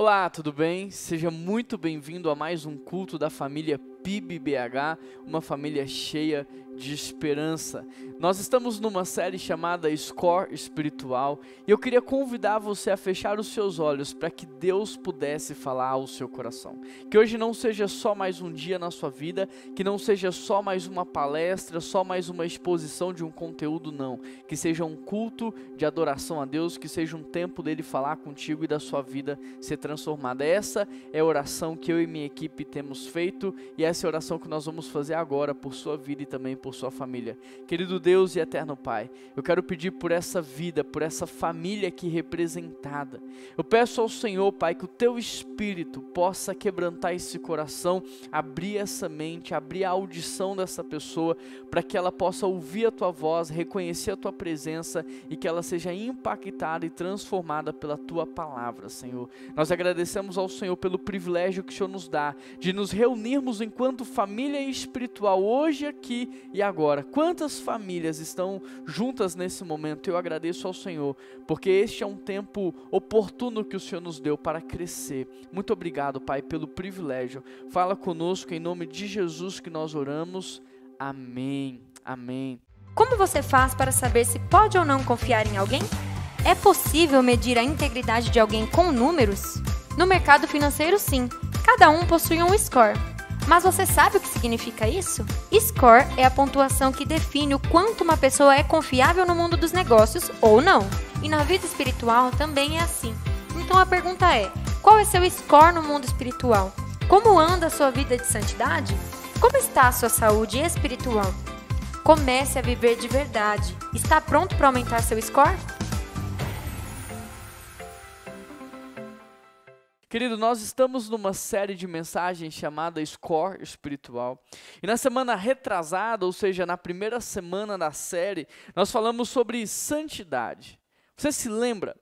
Olá, tudo bem? Seja muito bem-vindo a mais um culto da família PIB-BH, uma família cheia de esperança. Nós estamos numa série chamada Score Espiritual e eu queria convidar você a fechar os seus olhos para que Deus pudesse falar ao seu coração. Que hoje não seja só mais um dia na sua vida, que não seja só mais uma palestra, só mais uma exposição de um conteúdo, não. Que seja um culto de adoração a Deus, que seja um tempo dele falar contigo e da sua vida ser transformada. Essa é a oração que eu e minha equipe temos feito e essa é a oração que nós vamos fazer agora por sua vida e também por sua família. Querido Deus e eterno Pai, eu quero pedir por essa vida, por essa família aqui representada. Eu peço ao Senhor, Pai, que o Teu Espírito possa quebrantar esse coração, abrir essa mente, abrir a audição dessa pessoa, para que ela possa ouvir a Tua voz, reconhecer a Tua presença e que ela seja impactada e transformada pela Tua palavra, Senhor. Nós agradecemos ao Senhor pelo privilégio que o Senhor nos dá de nos reunirmos enquanto família espiritual hoje aqui e agora. Quantas famílias estão juntas nesse momento? Eu agradeço ao Senhor, porque este é um tempo oportuno que o Senhor nos deu para crescer. Muito obrigado, Pai, pelo privilégio. Fala conosco em nome de Jesus que nós oramos. Amém. Amém. Como você faz para saber se pode ou não confiar em alguém? É possível medir a integridade de alguém com números? No mercado financeiro, sim. Cada um possui um score. Mas você sabe o que significa isso? Score é a pontuação que define o quanto uma pessoa é confiável no mundo dos negócios ou não. E na vida espiritual também é assim. Então a pergunta é, qual é seu score no mundo espiritual? Como anda a sua vida de santidade? Como está a sua saúde espiritual? Comece a viver de verdade. Está pronto para aumentar seu score? Querido, nós estamos numa série de mensagens chamada Score Espiritual. E na semana retrasada, ou seja, na primeira semana da série, nós falamos sobre santidade. Você se lembra?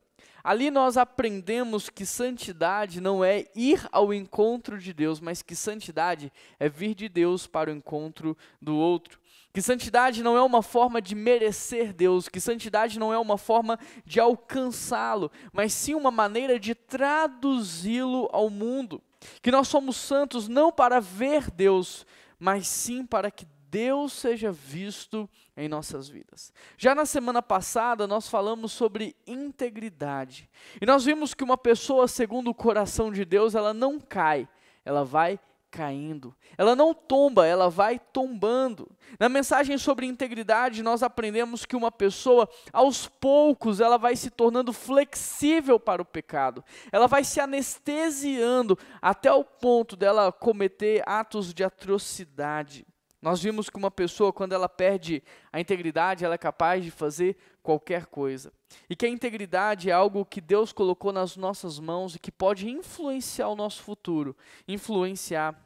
Ali nós aprendemos que santidade não é ir ao encontro de Deus, mas que santidade é vir de Deus para o encontro do outro. Que santidade não é uma forma de merecer Deus, que santidade não é uma forma de alcançá-lo, mas sim uma maneira de traduzi-lo ao mundo. Que nós somos santos não para ver Deus, mas sim para que Deus seja visto em nossas vidas. Já na semana passada nós falamos sobre integridade. E nós vimos que uma pessoa segundo o coração de Deus, ela não cai, ela vai caindo. Ela não tomba, ela vai tombando. Na mensagem sobre integridade, nós aprendemos que uma pessoa, aos poucos, ela vai se tornando flexível para o pecado. Ela vai se anestesiando até o ponto dela cometer atos de atrocidade. Nós vimos que uma pessoa, quando ela perde a integridade, ela é capaz de fazer qualquer coisa. E que a integridade é algo que Deus colocou nas nossas mãos e que pode influenciar o nosso futuro, influenciar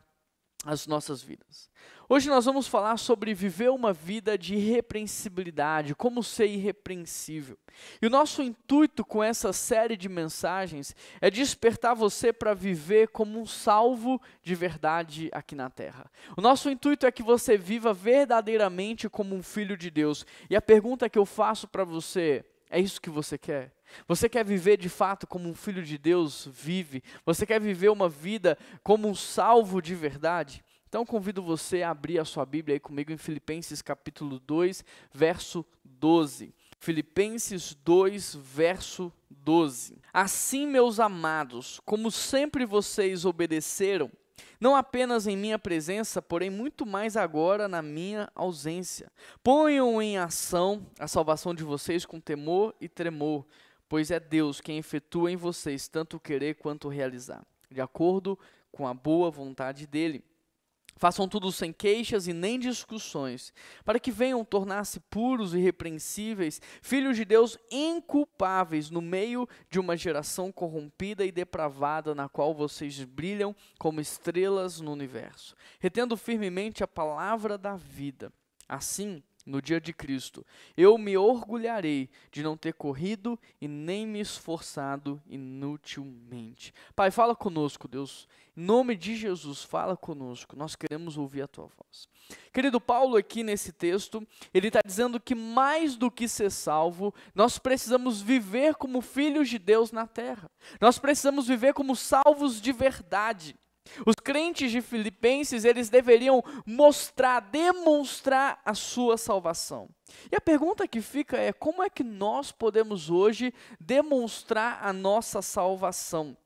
as nossas vidas. Hoje nós vamos falar sobre viver uma vida de irrepreensibilidade, como ser irrepreensível. E o nosso intuito com essa série de mensagens é despertar você para viver como um salvo de verdade aqui na terra. O nosso intuito é que você viva verdadeiramente como um filho de Deus. E a pergunta que eu faço para você é isso que você quer? Você quer viver de fato como um filho de Deus vive? Você quer viver uma vida como um salvo de verdade? Então convido você a abrir a sua Bíblia aí comigo em Filipenses capítulo 2, verso 12. Filipenses 2, verso 12. Assim, meus amados, como sempre vocês obedeceram, não apenas em minha presença, porém muito mais agora na minha ausência. Ponham em ação a salvação de vocês com temor e tremor, pois é Deus quem efetua em vocês tanto o querer quanto o realizar, de acordo com a boa vontade dele. Façam tudo sem queixas e nem discussões, para que venham tornar-se puros e irrepreensíveis, filhos de Deus inculpáveis no meio de uma geração corrompida e depravada, na qual vocês brilham como estrelas no universo, retendo firmemente a palavra da vida. Assim, no dia de Cristo, eu me orgulharei de não ter corrido e nem me esforçado inutilmente. Pai, fala conosco, Deus. Em nome de Jesus, fala conosco. Nós queremos ouvir a tua voz. Querido, Paulo aqui nesse texto, ele está dizendo que mais do que ser salvo, nós precisamos viver como filhos de Deus na terra. Nós precisamos viver como salvos de verdade. Os crentes de Filipenses, eles deveriam demonstrar a sua salvação. E a pergunta que fica é, como é que nós podemos hoje demonstrar a nossa salvação?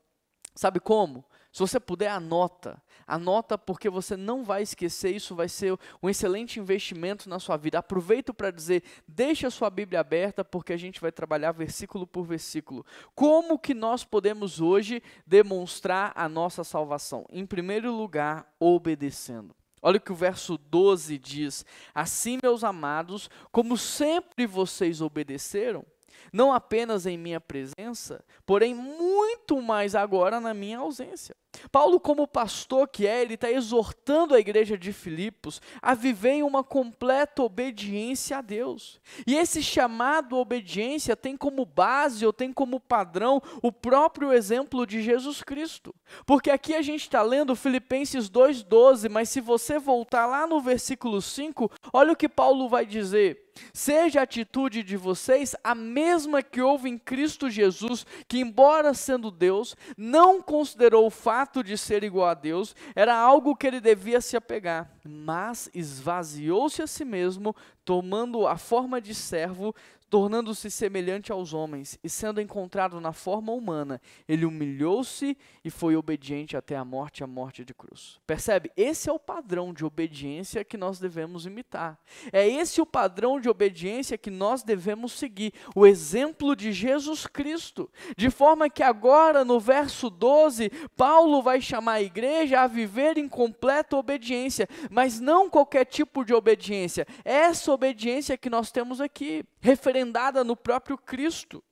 Sabe como? Se você puder, anota porque você não vai esquecer, isso vai ser um excelente investimento na sua vida. Aproveito para dizer, deixa a sua Bíblia aberta, porque a gente vai trabalhar versículo por versículo. Como que nós podemos hoje demonstrar a nossa salvação? Em primeiro lugar, obedecendo. Olha o que o verso 12 diz, assim, meus amados, como sempre vocês obedeceram, não apenas em minha presença, porém muito mais agora na minha ausência. Paulo, como pastor que é, ele está exortando a igreja de Filipos a viver em uma completa obediência a Deus. E esse chamado obediência tem como base, ou tem como padrão, o próprio exemplo de Jesus Cristo. Porque aqui a gente está lendo Filipenses 2,12, mas se você voltar lá no versículo 5, olha o que Paulo vai dizer. Seja a atitude de vocês a mesma que houve em Cristo Jesus, que embora sendo Deus, não considerou o fato de ser igual a Deus, era algo que ele devia se apegar, mas esvaziou-se a si mesmo, tomando a forma de servo, tornando-se semelhante aos homens, e sendo encontrado na forma humana, ele humilhou-se e foi obediente até a morte de cruz. Percebe? Esse é o padrão de obediência que nós devemos imitar. É esse o padrão de obediência que nós devemos seguir, o exemplo de Jesus Cristo. De forma que agora, no verso 12, Paulo vai chamar a igreja a viver em completa obediência, mas não qualquer tipo de obediência. Essa obediência que nós temos aqui, referendada no próprio Cristo.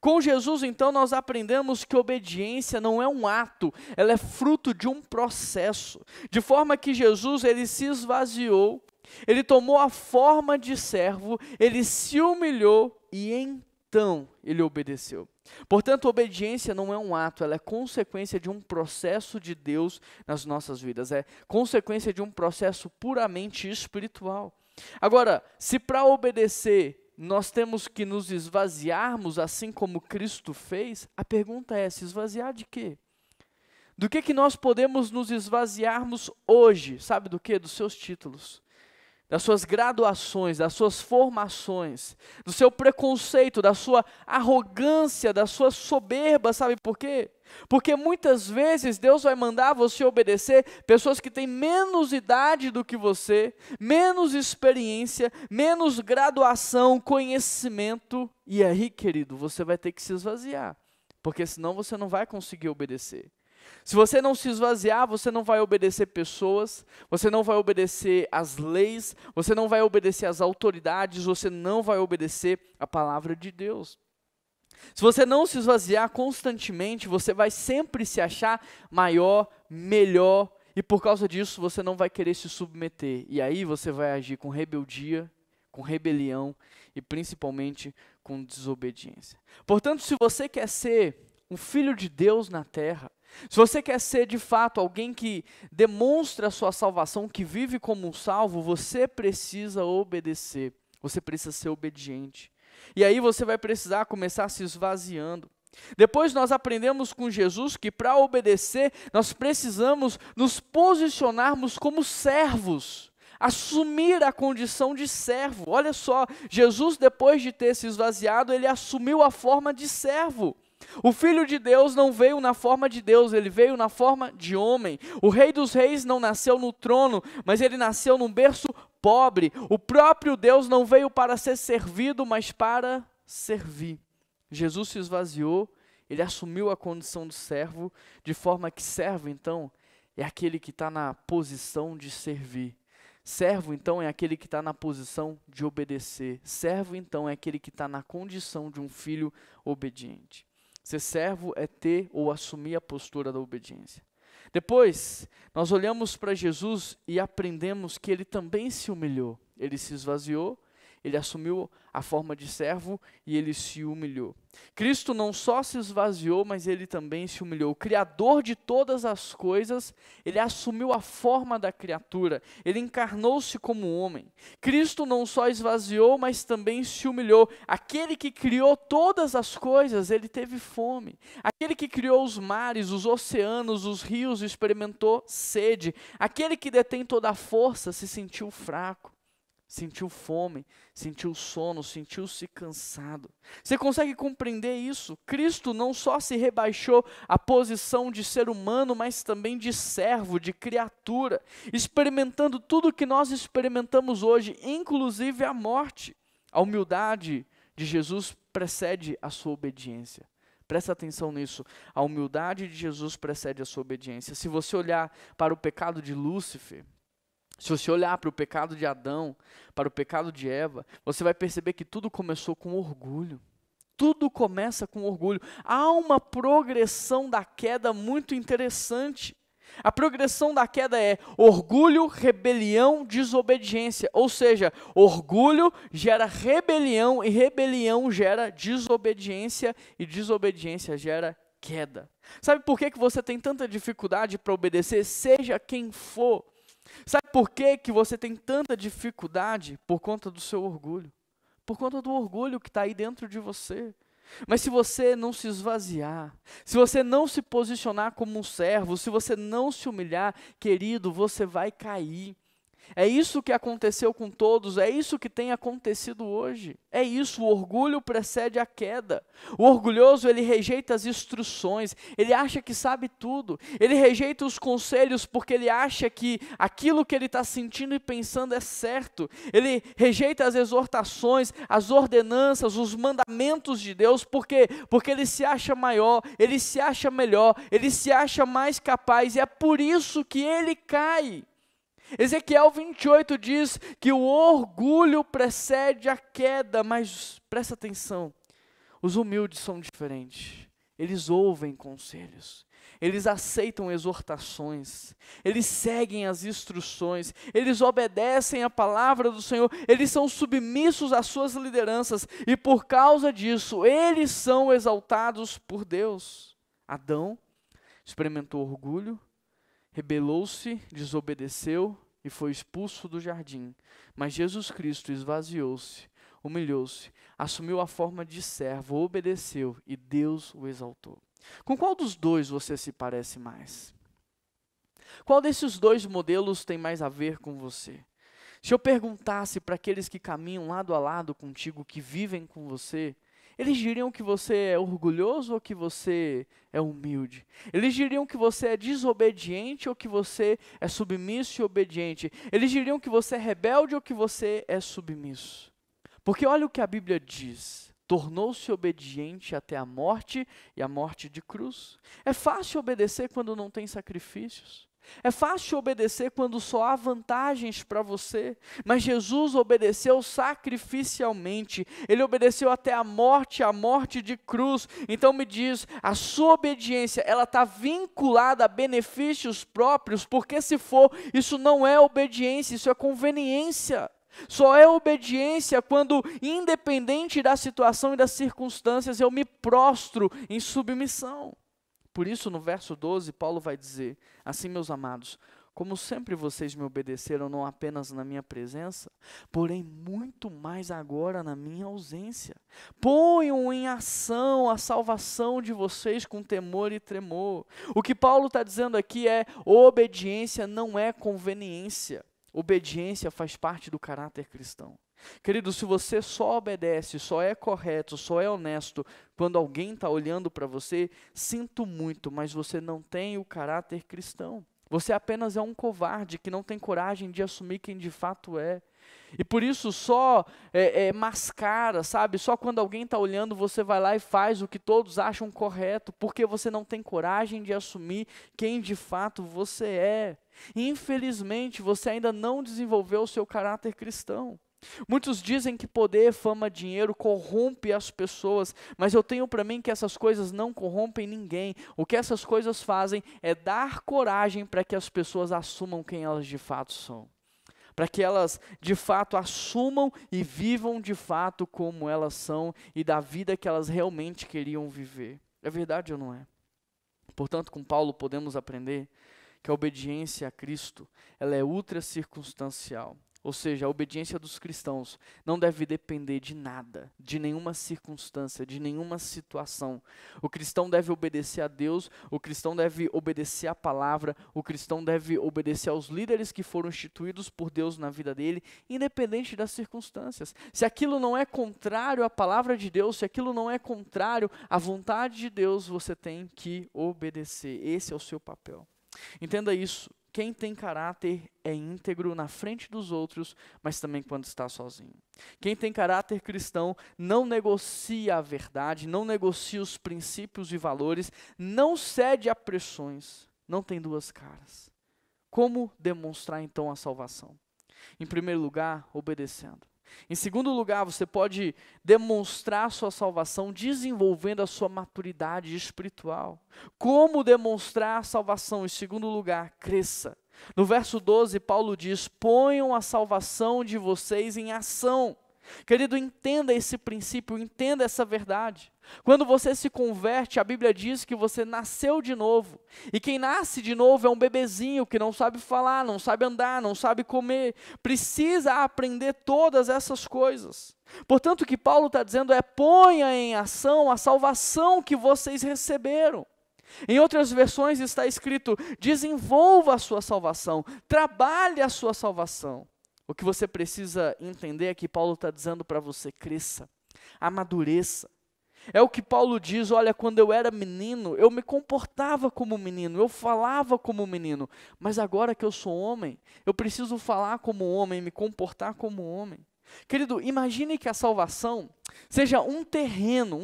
Com Jesus, então, nós aprendemos que obediência não é um ato, ela é fruto de um processo. De forma que Jesus, ele se esvaziou, ele tomou a forma de servo, ele se humilhou e então ele obedeceu. Portanto, obediência não é um ato, ela é consequência de um processo de Deus nas nossas vidas, é consequência de um processo puramente espiritual. Agora, se para obedecer nós temos que nos esvaziarmos assim como Cristo fez, a pergunta é, se esvaziar de quê? Do que nós podemos nos esvaziarmos hoje? Sabe do quê? Dos seus títulos, das suas graduações, das suas formações, do seu preconceito, da sua arrogância, da sua soberba, sabe por quê? Porque muitas vezes Deus vai mandar você obedecer pessoas que têm menos idade do que você, menos experiência, menos graduação, conhecimento, e aí, querido, você vai ter que se esvaziar, porque senão você não vai conseguir obedecer. Se você não se esvaziar, você não vai obedecer pessoas, você não vai obedecer às leis, você não vai obedecer às autoridades, você não vai obedecer a palavra de Deus. Se você não se esvaziar constantemente, você vai sempre se achar maior, melhor, e por causa disso você não vai querer se submeter. E aí você vai agir com rebeldia, com rebelião e principalmente com desobediência. Portanto, se você quer ser um filho de Deus na terra, se você quer ser de fato alguém que demonstra a sua salvação, que vive como um salvo, você precisa obedecer, você precisa ser obediente. E aí você vai precisar começar se esvaziando. Depois nós aprendemos com Jesus que para obedecer, nós precisamos nos posicionarmos como servos, assumir a condição de servo. Olha só, Jesus, depois de ter se esvaziado, ele assumiu a forma de servo. O Filho de Deus não veio na forma de Deus, ele veio na forma de homem. O Rei dos Reis não nasceu no trono, mas ele nasceu num berço pobre. O próprio Deus não veio para ser servido, mas para servir. Jesus se esvaziou, ele assumiu a condição de servo, de forma que servo, então, é aquele que está na posição de servir. Servo, então, é aquele que está na posição de obedecer. Servo, então, é aquele que está na condição de um filho obediente. Ser servo é ter ou assumir a postura da obediência. Depois, nós olhamos para Jesus e aprendemos que ele também se humilhou. Ele se esvaziou, ele assumiu a forma de servo e ele se humilhou. Cristo não só se esvaziou, mas ele também se humilhou. O Criador de todas as coisas, ele assumiu a forma da criatura, ele encarnou-se como homem. Cristo não só esvaziou, mas também se humilhou. Aquele que criou todas as coisas, ele teve fome. Aquele que criou os mares, os oceanos, os rios, experimentou sede. Aquele que detém toda a força se sentiu fraco. Sentiu fome, sentiu sono, sentiu-se cansado. Você consegue compreender isso? Cristo não só se rebaixou à posição de ser humano, mas também de servo, de criatura, experimentando tudo o que nós experimentamos hoje, inclusive a morte. A humildade de Jesus precede a sua obediência. Presta atenção nisso. A humildade de Jesus precede a sua obediência. Se você olhar para o pecado de Lúcifer, se você olhar para o pecado de Adão, para o pecado de Eva, você vai perceber que tudo começou com orgulho. Tudo começa com orgulho. Há uma progressão da queda muito interessante. A progressão da queda é orgulho, rebelião, desobediência. Ou seja, orgulho gera rebelião e rebelião gera desobediência e desobediência gera queda. Sabe por que você tem tanta dificuldade para obedecer, seja quem for? Sabe por que você tem tanta dificuldade? Por conta do seu orgulho. Por conta do orgulho que está aí dentro de você. Mas se você não se esvaziar, se você não se posicionar como um servo, se você não se humilhar, querido, você vai cair. É isso que aconteceu com todos, é isso que tem acontecido hoje. É isso, o orgulho precede a queda. O orgulhoso, ele rejeita as instruções, ele acha que sabe tudo. Ele rejeita os conselhos porque ele acha que aquilo que ele está sentindo e pensando é certo. Ele rejeita as exortações, as ordenanças, os mandamentos de Deus, por quê? Porque ele se acha maior, ele se acha melhor, ele se acha mais capaz, e é por isso que ele cai. Ezequiel 28 diz que o orgulho precede a queda, mas presta atenção, os humildes são diferentes, eles ouvem conselhos, eles aceitam exortações, eles seguem as instruções, eles obedecem a palavra do Senhor, eles são submissos às suas lideranças, e por causa disso, eles são exaltados por Deus. Adão experimentou orgulho, rebelou-se, desobedeceu e foi expulso do jardim. Mas Jesus Cristo esvaziou-se, humilhou-se, assumiu a forma de servo, obedeceu e Deus o exaltou. Com qual dos dois você se parece mais? Qual desses dois modelos tem mais a ver com você? Se eu perguntasse para aqueles que caminham lado a lado contigo, que vivem com você, eles diriam que você é orgulhoso ou que você é humilde? Eles diriam que você é desobediente ou que você é submisso e obediente? Eles diriam que você é rebelde ou que você é submisso? Porque olha o que a Bíblia diz. Tornou-se obediente até a morte e a morte de cruz. É fácil obedecer quando não tem sacrifícios. É fácil obedecer quando só há vantagens para você, mas Jesus obedeceu sacrificialmente, ele obedeceu até a morte de cruz. Então me diz, a sua obediência, ela está vinculada a benefícios próprios? Porque se for, isso não é obediência, isso é conveniência. Só é obediência quando, independente da situação e das circunstâncias, eu me prostro em submissão. Por isso, no verso 12, Paulo vai dizer, assim, meus amados, como sempre vocês me obedeceram, não apenas na minha presença, porém muito mais agora na minha ausência. Ponham em ação a salvação de vocês com temor e tremor. O que Paulo está dizendo aqui é, obediência não é conveniência. Obediência faz parte do caráter cristão. Querido, se você só obedece, só é correto, só é honesto, quando alguém está olhando para você, sinto muito, mas você não tem o caráter cristão. Você apenas é um covarde que não tem coragem de assumir quem de fato é. E por isso só mascara, sabe? Só quando alguém está olhando, você vai lá e faz o que todos acham correto, porque você não tem coragem de assumir quem de fato você é. E, infelizmente, você ainda não desenvolveu o seu caráter cristão. Muitos dizem que poder, fama, dinheiro corrompe as pessoas, mas eu tenho para mim que essas coisas não corrompem ninguém. O que essas coisas fazem é dar coragem para que as pessoas assumam quem elas de fato são. para que elas de fato assumam e vivam de fato como elas são e da vida que elas realmente queriam viver. É verdade ou não é? Portanto, com Paulo podemos aprender que a obediência a Cristo, ela é ultra circunstancial. Ou seja, a obediência dos cristãos não deve depender de nada, de nenhuma circunstância, de nenhuma situação. O cristão deve obedecer a Deus, o cristão deve obedecer à palavra, o cristão deve obedecer aos líderes que foram instituídos por Deus na vida dele, independente das circunstâncias. Se aquilo não é contrário à palavra de Deus, se aquilo não é contrário à vontade de Deus, você tem que obedecer. Esse é o seu papel. Entenda isso. Quem tem caráter é íntegro na frente dos outros, mas também quando está sozinho. Quem tem caráter cristão não negocia a verdade, não negocia os princípios e valores, não cede a pressões, não tem duas caras. Como demonstrar então a salvação? Em primeiro lugar, obedecendo. Em segundo lugar, você pode demonstrar sua salvação desenvolvendo a sua maturidade espiritual. Como demonstrar a salvação? Em segundo lugar, cresça. No verso 12, Paulo diz: ponham a salvação de vocês em ação. Querido, entenda esse princípio, entenda essa verdade. Quando você se converte, a Bíblia diz que você nasceu de novo. E quem nasce de novo é um bebezinho que não sabe falar, não sabe andar, não sabe comer. Precisa aprender todas essas coisas. Portanto, o que Paulo está dizendo é: ponha em ação a salvação que vocês receberam. Em outras versões está escrito: desenvolva a sua salvação, trabalhe a sua salvação. O que você precisa entender é que Paulo está dizendo para você: cresça, amadureça. É o que Paulo diz: olha, quando eu era menino, eu me comportava como menino, eu falava como menino, mas agora que eu sou homem, eu preciso falar como homem, me comportar como homem. Querido, imagine que a salvação seja um terreno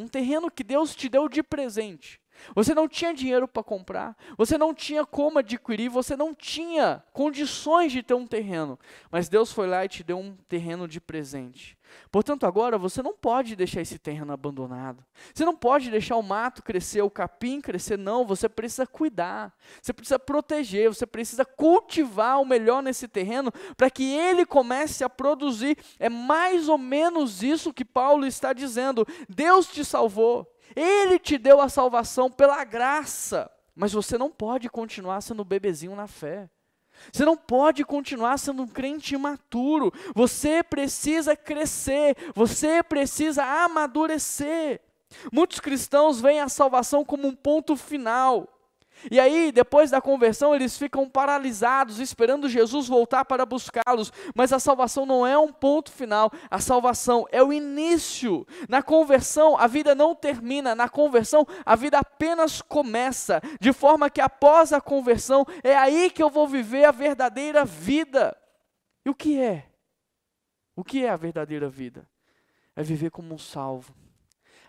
que Deus te deu de presente. Você não tinha dinheiro para comprar, você não tinha como adquirir, você não tinha condições de ter um terreno, mas Deus foi lá e te deu um terreno de presente. Portanto, agora você não pode deixar esse terreno abandonado, você não pode deixar o mato crescer, o capim crescer, não, você precisa cuidar, você precisa proteger, você precisa cultivar o melhor nesse terreno para que ele comece a produzir. É mais ou menos isso que Paulo está dizendo. Deus te salvou. Ele te deu a salvação pela graça, mas você não pode continuar sendo bebezinho na fé. Você não pode continuar sendo um crente imaturo. Você precisa crescer, você precisa amadurecer. Muitos cristãos veem a salvação como um ponto final. E aí, depois da conversão, eles ficam paralisados, esperando Jesus voltar para buscá-los. Mas a salvação não é um ponto final, a salvação é o início. Na conversão, a vida não termina, na conversão, a vida apenas começa. De forma que após a conversão, é aí que eu vou viver a verdadeira vida. E o que é? O que é a verdadeira vida? É viver como um salvo.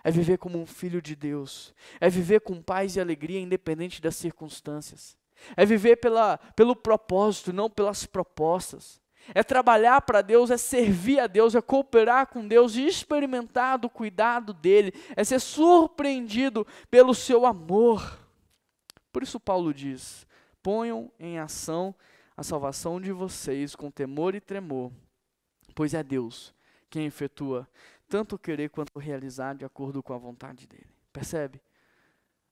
É viver como um filho de Deus, é viver com paz e alegria independente das circunstâncias, é viver pelo propósito, não pelas propostas, é trabalhar para Deus, é servir a Deus, é cooperar com Deus e experimentar do cuidado dEle, é ser surpreendido pelo seu amor. Por isso Paulo diz: ponham em ação a salvação de vocês com temor e tremor, pois é Deus quem efetua tanto querer quanto realizar de acordo com a vontade dele. Percebe?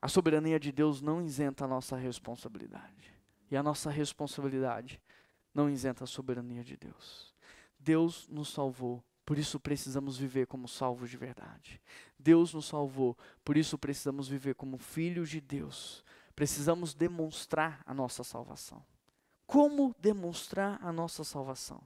A soberania de Deus não isenta a nossa responsabilidade. E a nossa responsabilidade não isenta a soberania de Deus. Deus nos salvou, por isso precisamos viver como salvos de verdade. Deus nos salvou, por isso precisamos viver como filhos de Deus. Precisamos demonstrar a nossa salvação. Como demonstrar a nossa salvação?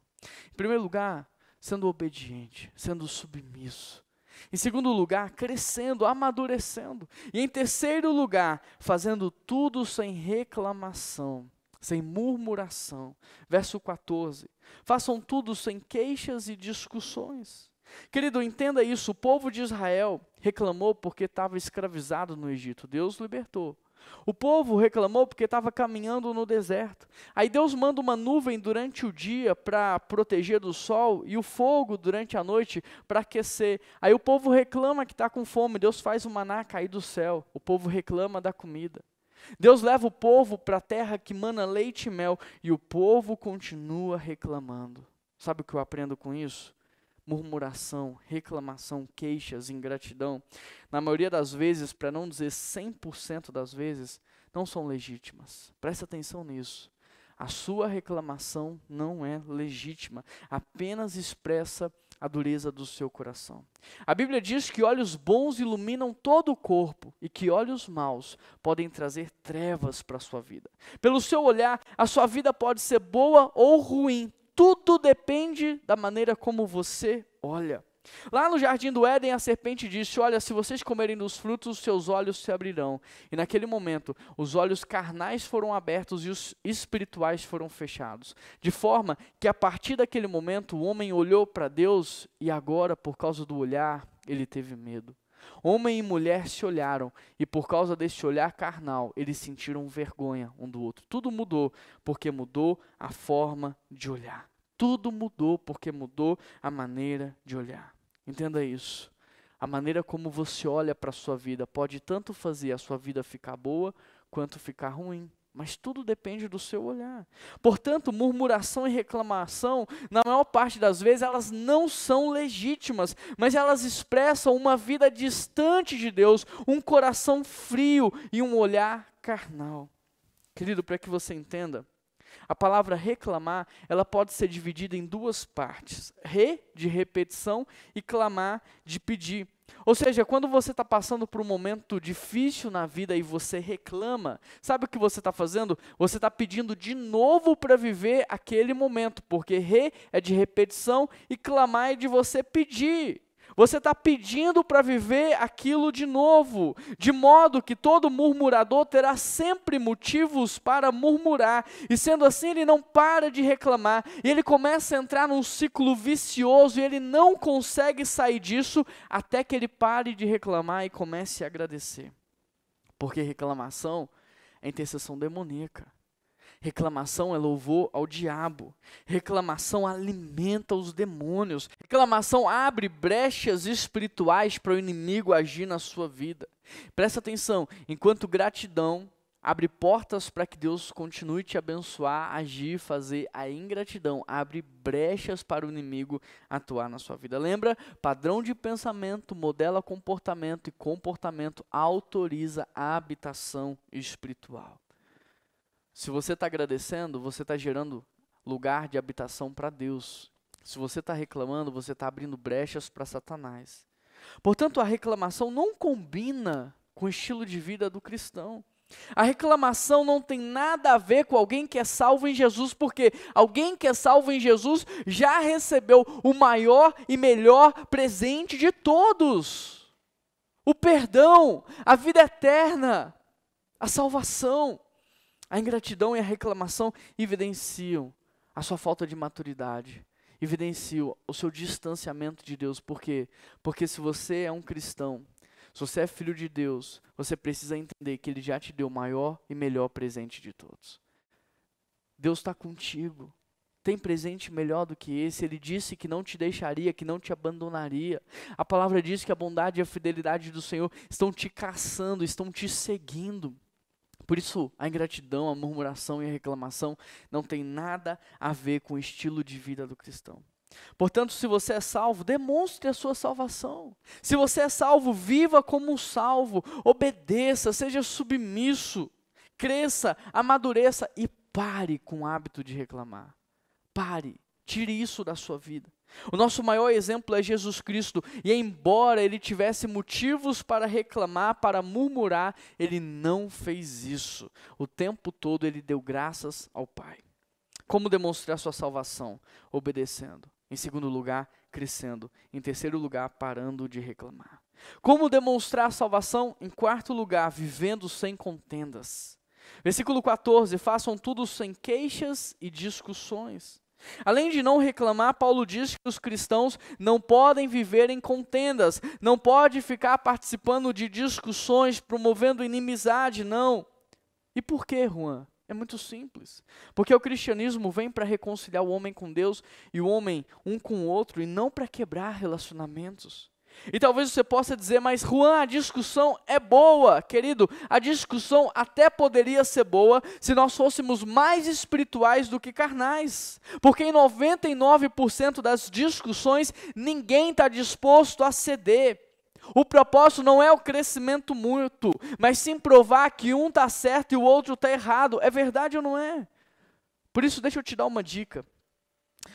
Em primeiro lugar, sendo obediente, sendo submisso. Em segundo lugar, crescendo, amadurecendo. E em terceiro lugar, fazendo tudo sem reclamação, sem murmuração. Verso 14. Façam tudo sem queixas e discussões. Querido, entenda isso. O povo de Israel reclamou porque estava escravizado no Egito. Deus libertou. O povo reclamou porque estava caminhando no deserto. Aí Deus manda uma nuvem durante o dia para proteger do sol e o fogo durante a noite para aquecer. Aí o povo reclama que está com fome. Deus faz o maná cair do céu. O povo reclama da comida. Deus leva o povo para a terra que mana leite e mel e o povo continua reclamando. Sabe o que eu aprendo com isso? Murmuração, reclamação, queixas, ingratidão, na maioria das vezes, para não dizer 100% das vezes, não são legítimas. Presta atenção nisso. A sua reclamação não é legítima, apenas expressa a dureza do seu coração. A Bíblia diz que olhos bons iluminam todo o corpo e que olhos maus podem trazer trevas para a sua vida. Pelo seu olhar, a sua vida pode ser boa ou ruim. Tudo depende da maneira como você olha. Lá no jardim do Éden, a serpente disse: olha, se vocês comerem dos frutos, seus olhos se abrirão. E naquele momento, os olhos carnais foram abertos e os espirituais foram fechados. De forma que a partir daquele momento, o homem olhou para Deus e agora, por causa do olhar, ele teve medo. Homem e mulher se olharam e por causa desse olhar carnal, eles sentiram vergonha um do outro. Tudo mudou porque mudou a forma de olhar. Tudo mudou porque mudou a maneira de olhar. Entenda isso. A maneira como você olha para a sua vida pode tanto fazer a sua vida ficar boa quanto ficar ruim. Mas tudo depende do seu olhar. Portanto, murmuração e reclamação, na maior parte das vezes, elas não são legítimas, mas elas expressam uma vida distante de Deus, um coração frio e um olhar carnal. Querido, para que você entenda, a palavra reclamar, ela pode ser dividida em duas partes. De repetição e clamar de pedir. Ou seja, quando você está passando por um momento difícil na vida e você reclama, sabe o que você está fazendo? Você está pedindo de novo para viver aquele momento, porque é de repetição e clamar é de você pedir. Você está pedindo para viver aquilo de novo, de modo que todo murmurador terá sempre motivos para murmurar, e sendo assim ele não para de reclamar, e ele começa a entrar num ciclo vicioso, e ele não consegue sair disso até que ele pare de reclamar e comece a agradecer. Porque reclamação é intercessão demoníaca. Reclamação é louvor ao diabo. Reclamação alimenta os demônios. Reclamação abre brechas espirituais para o inimigo agir na sua vida. Presta atenção, enquanto gratidão abre portas para que Deus continue te abençoar, agir, fazer, a ingratidão abre brechas para o inimigo atuar na sua vida. Lembra? Padrão de pensamento modela comportamento e comportamento autoriza a habitação espiritual. Se você está agradecendo, você está gerando lugar de habitação para Deus. Se você está reclamando, você está abrindo brechas para Satanás. Portanto, a reclamação não combina com o estilo de vida do cristão. A reclamação não tem nada a ver com alguém que é salvo em Jesus, porque alguém que é salvo em Jesus já recebeu o maior e melhor presente de todos. O perdão, a vida eterna, a salvação. A ingratidão e a reclamação evidenciam a sua falta de maturidade, evidenciam o seu distanciamento de Deus. Por quê? Porque se você é um cristão, se você é filho de Deus, você precisa entender que Ele já te deu o maior e melhor presente de todos. Deus está contigo. Tem presente melhor do que esse. Ele disse que não te deixaria, que não te abandonaria. A palavra diz que a bondade e a fidelidade do Senhor estão te caçando, estão te seguindo. Por isso, a ingratidão, a murmuração e a reclamação não tem nada a ver com o estilo de vida do cristão. Portanto, se você é salvo, demonstre a sua salvação. Se você é salvo, viva como um salvo, obedeça, seja submisso, cresça, amadureça e pare com o hábito de reclamar. Pare, tire isso da sua vida. O nosso maior exemplo é Jesus Cristo, e embora ele tivesse motivos para reclamar, para murmurar, ele não fez isso. O tempo todo ele deu graças ao Pai. Como demonstrar sua salvação? Obedecendo. Em segundo lugar, crescendo. Em terceiro lugar, parando de reclamar. Como demonstrar a salvação? Em quarto lugar, vivendo sem contendas. Versículo 14, façam tudo sem queixas e discussões. Além de não reclamar, Paulo diz que os cristãos não podem viver em contendas, não pode ficar participando de discussões, promovendo inimizade, não. E por quê, Juan? É muito simples. Porque o cristianismo vem para reconciliar o homem com Deus e o homem um com o outro e não para quebrar relacionamentos. E talvez você possa dizer, mas Juan, a discussão é boa. Querido, a discussão até poderia ser boa se nós fôssemos mais espirituais do que carnais. Porque em 99% das discussões, ninguém está disposto a ceder. O propósito não é o crescimento mútuo, mas sim provar que um está certo e o outro está errado. É verdade ou não é? Por isso, deixa eu te dar uma dica.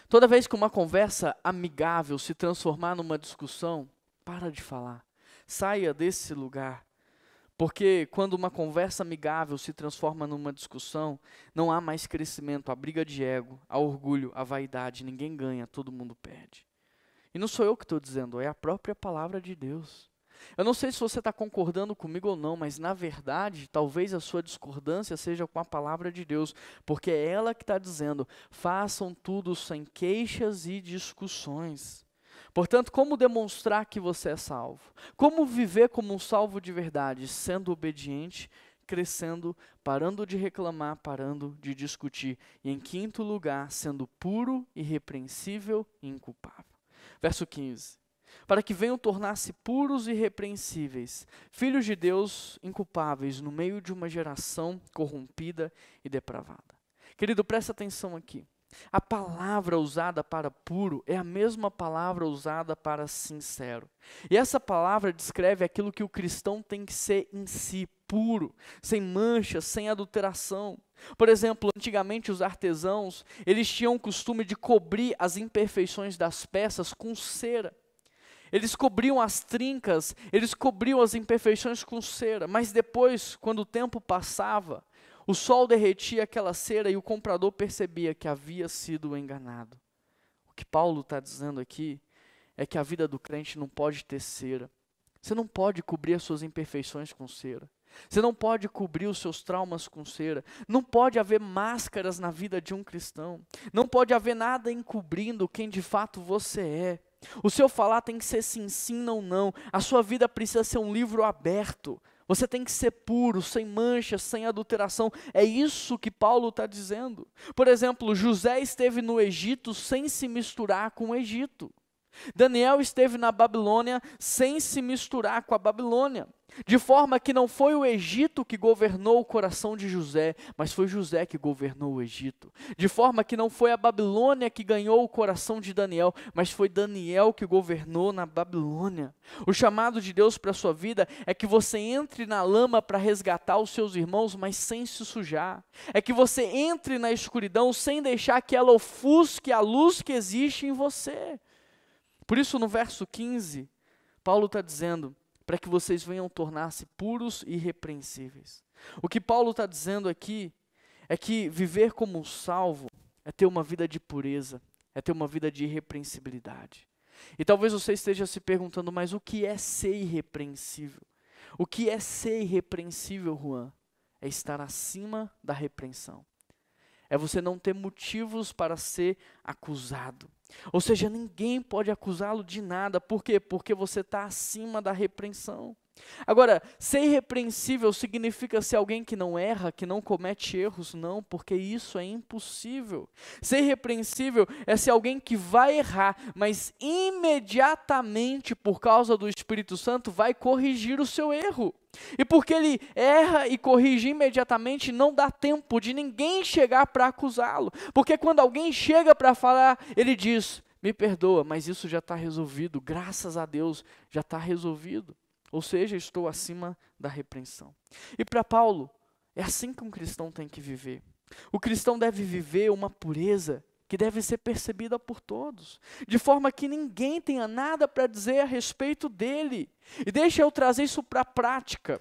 Toda vez que uma conversa amigável se transformar numa discussão, para de falar. Saia desse lugar. Porque quando uma conversa amigável se transforma numa discussão, não há mais crescimento, há briga de ego, há orgulho, há vaidade, ninguém ganha, todo mundo perde. E não sou eu que estou dizendo, é a própria palavra de Deus. Eu não sei se você está concordando comigo ou não, mas na verdade, talvez a sua discordância seja com a palavra de Deus, porque é ela que está dizendo, façam tudo sem queixas e discussões. Portanto, como demonstrar que você é salvo? Como viver como um salvo de verdade? Sendo obediente, crescendo, parando de reclamar, parando de discutir. E em quinto lugar, sendo puro, irrepreensível e inculpável. Verso 15. Para que venham tornar-se puros e irrepreensíveis, filhos de Deus inculpáveis no meio de uma geração corrompida e depravada. Querido, presta atenção aqui. A palavra usada para puro é a mesma palavra usada para sincero. E essa palavra descreve aquilo que o cristão tem que ser em si, puro, sem mancha, sem adulteração. Por exemplo, antigamente os artesãos, eles tinham o costume de cobrir as imperfeições das peças com cera. Eles cobriam as trincas, eles cobriam as imperfeições com cera, mas depois, quando o tempo passava, o sol derretia aquela cera e o comprador percebia que havia sido enganado. O que Paulo está dizendo aqui é que a vida do crente não pode ter cera. Você não pode cobrir as suas imperfeições com cera. Você não pode cobrir os seus traumas com cera. Não pode haver máscaras na vida de um cristão. Não pode haver nada encobrindo quem de fato você é. O seu falar tem que ser sim, sim, não, não. A sua vida precisa ser um livro aberto. Você tem que ser puro, sem mancha, sem adulteração. É isso que Paulo está dizendo. Por exemplo, José esteve no Egito sem se misturar com o Egito. Daniel esteve na Babilônia sem se misturar com a Babilônia. De forma que não foi o Egito que governou o coração de José, mas foi José que governou o Egito. De forma que não foi a Babilônia que ganhou o coração de Daniel, mas foi Daniel que governou na Babilônia. O chamado de Deus para a sua vida é que você entre na lama para resgatar os seus irmãos, mas sem se sujar. É que você entre na escuridão sem deixar que ela ofusque a luz que existe em você. Por isso, no verso 15, Paulo está dizendo, para que vocês venham tornar-se puros e irrepreensíveis. O que Paulo está dizendo aqui é que viver como um salvo é ter uma vida de pureza, é ter uma vida de irrepreensibilidade. E talvez você esteja se perguntando, mas o que é ser irrepreensível? O que é ser irrepreensível, Juan? É estar acima da repreensão. É você não ter motivos para ser acusado. Ou seja, ninguém pode acusá-lo de nada. Por quê? Porque você está acima da repreensão. Agora, ser irrepreensível significa ser alguém que não erra, que não comete erros? Não, porque isso é impossível. Ser irrepreensível é ser alguém que vai errar, mas imediatamente, por causa do Espírito Santo, vai corrigir o seu erro. E porque ele erra e corrige imediatamente, não dá tempo de ninguém chegar para acusá-lo. Porque quando alguém chega para falar, ele diz, me perdoa, mas isso já está resolvido, graças a Deus, já está resolvido. Ou seja, estou acima da repreensão. E para Paulo, é assim que um cristão tem que viver. O cristão deve viver uma pureza que deve ser percebida por todos, de forma que ninguém tenha nada para dizer a respeito dele. E deixa eu trazer isso para a prática.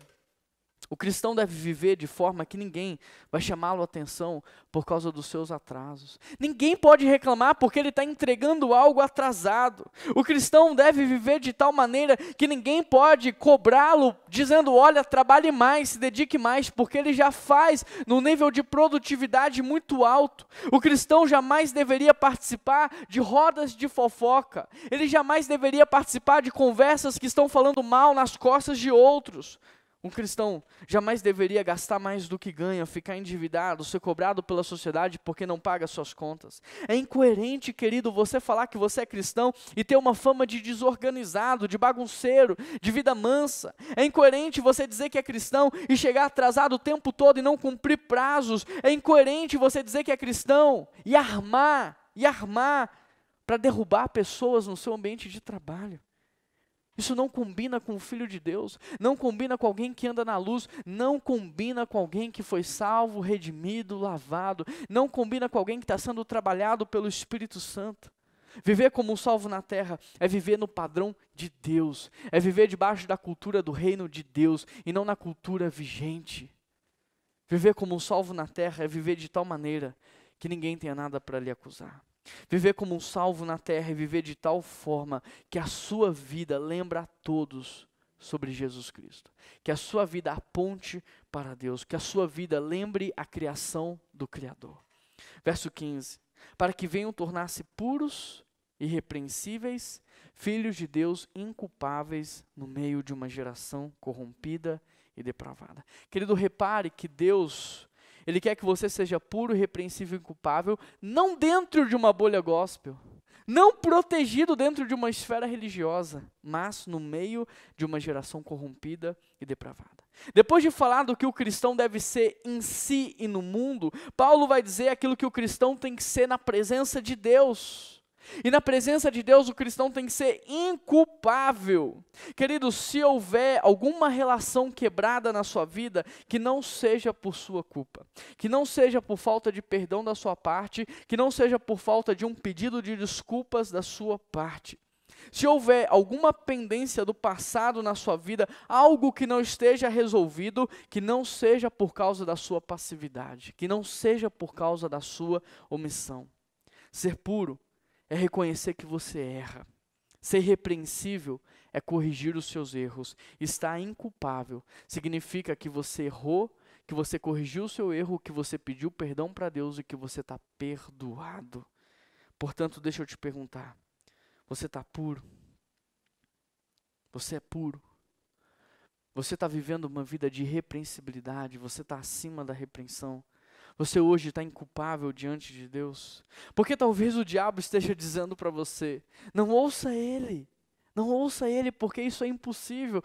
O cristão deve viver de forma que ninguém vai chamá-lo a atenção por causa dos seus atrasos. Ninguém pode reclamar porque ele está entregando algo atrasado. O cristão deve viver de tal maneira que ninguém pode cobrá-lo dizendo, olha, trabalhe mais, se dedique mais, porque ele já faz num nível de produtividade muito alto. O cristão jamais deveria participar de rodas de fofoca. Ele jamais deveria participar de conversas que estão falando mal nas costas de outros. Um cristão jamais deveria gastar mais do que ganha, ficar endividado, ser cobrado pela sociedade porque não paga suas contas. É incoerente, querido, você falar que você é cristão e ter uma fama de desorganizado, de bagunceiro, de vida mansa. É incoerente você dizer que é cristão e chegar atrasado o tempo todo e não cumprir prazos. É incoerente você dizer que é cristão e armar para derrubar pessoas no seu ambiente de trabalho. Isso não combina com o Filho de Deus, não combina com alguém que anda na luz, não combina com alguém que foi salvo, redimido, lavado, não combina com alguém que está sendo trabalhado pelo Espírito Santo. Viver como um salvo na terra é viver no padrão de Deus, é viver debaixo da cultura do reino de Deus e não na cultura vigente. Viver como um salvo na terra é viver de tal maneira que ninguém tenha nada para lhe acusar. Viver como um salvo na terra e viver de tal forma que a sua vida lembra a todos sobre Jesus Cristo. Que a sua vida aponte para Deus, que a sua vida lembre a criação do Criador. Verso 15. Para que venham tornar-se puros, irrepreensíveis, filhos de Deus inculpáveis no meio de uma geração corrompida e depravada. Querido, repare que Deus... Ele quer que você seja puro, irrepreensível e inculpável, não dentro de uma bolha gospel, não protegido dentro de uma esfera religiosa, mas no meio de uma geração corrompida e depravada. Depois de falar do que o cristão deve ser em si e no mundo, Paulo vai dizer aquilo que o cristão tem que ser na presença de Deus. E na presença de Deus o cristão tem que ser inculpável. Querido, se houver alguma relação quebrada na sua vida, que não seja por sua culpa, que não seja por falta de perdão da sua parte, que não seja por falta de um pedido de desculpas da sua parte. Se houver alguma pendência do passado na sua vida, algo que não esteja resolvido, que não seja por causa da sua passividade, que não seja por causa da sua omissão. Ser puro é reconhecer que você erra. Ser irrepreensível é corrigir os seus erros. Estar inculpável significa que você errou, que você corrigiu o seu erro, que você pediu perdão para Deus e que você está perdoado. Portanto, deixa eu te perguntar, você está puro? Você é puro? Você está vivendo uma vida de irrepreensibilidade? Você está acima da repreensão? Você hoje está inculpável diante de Deus? Porque talvez o diabo esteja dizendo para você, não ouça ele, não ouça ele porque isso é impossível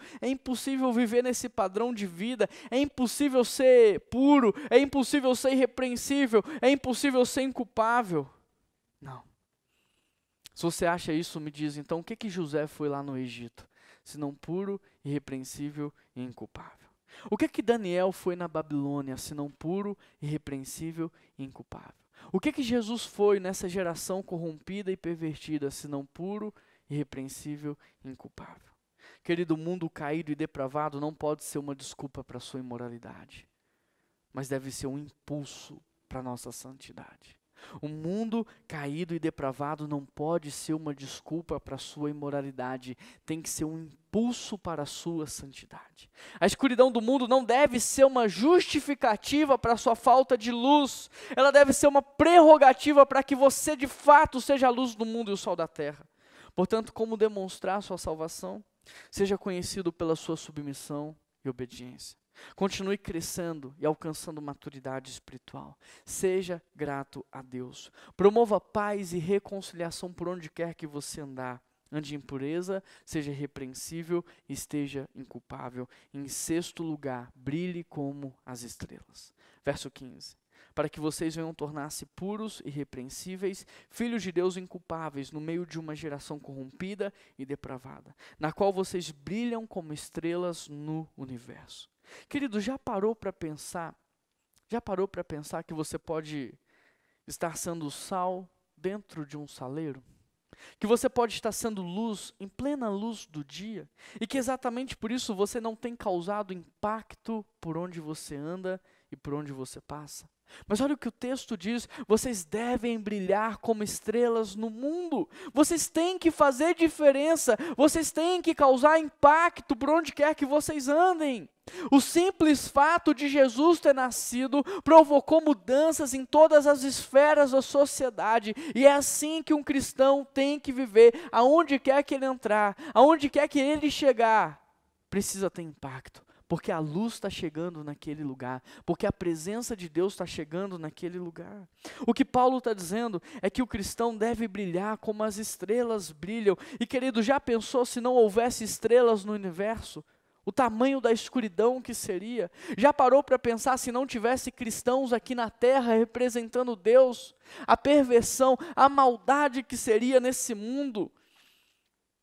viver nesse padrão de vida, é impossível ser puro, é impossível ser irrepreensível, é impossível ser inculpável. Não. Se você acha isso, me diz, então o que José foi lá no Egito? Senão puro, irrepreensível e inculpável. O que Daniel foi na Babilônia, senão puro, irrepreensível e inculpável? O que Jesus foi nessa geração corrompida e pervertida, senão puro, irrepreensível e inculpável? Querido, o mundo caído e depravado não pode ser uma desculpa para a sua imoralidade, mas deve ser um impulso para a nossa santidade. O mundo caído e depravado não pode ser uma desculpa para a sua imoralidade, tem que ser um impulso para a sua santidade. A escuridão do mundo não deve ser uma justificativa para a sua falta de luz, ela deve ser uma prerrogativa para que você de fato seja a luz do mundo e o sol da terra. Portanto, como demonstrar sua salvação? Seja conhecido pela sua submissão e obediência. Continue crescendo e alcançando maturidade espiritual. Seja grato a Deus. Promova paz e reconciliação por onde quer que você andar. Ande em pureza, seja irrepreensível e esteja inculpável. Em sexto lugar, brilhe como as estrelas. Verso 15. Para que vocês venham tornar-se puros, irrepreensíveis, filhos de Deus inculpáveis, no meio de uma geração corrompida e depravada, na qual vocês brilham como estrelas no universo. Querido, já parou para pensar que você pode estar sendo sal dentro de um saleiro? Que você pode estar sendo luz, em plena luz do dia, e que exatamente por isso você não tem causado impacto por onde você anda e por onde você passa. Mas olha o que o texto diz, vocês devem brilhar como estrelas no mundo, vocês têm que fazer diferença, vocês têm que causar impacto por onde quer que vocês andem. O simples fato de Jesus ter nascido provocou mudanças em todas as esferas da sociedade, e é assim que um cristão tem que viver, aonde quer que ele entrar, aonde quer que ele chegar, precisa ter impacto, Porque a luz está chegando naquele lugar, porque a presença de Deus está chegando naquele lugar. O que Paulo está dizendo é que o cristão deve brilhar como as estrelas brilham. E querido, já pensou se não houvesse estrelas no universo? O tamanho da escuridão que seria? Já parou para pensar se não tivesse cristãos aqui na terra representando Deus? A perversão, a maldade que seria nesse mundo?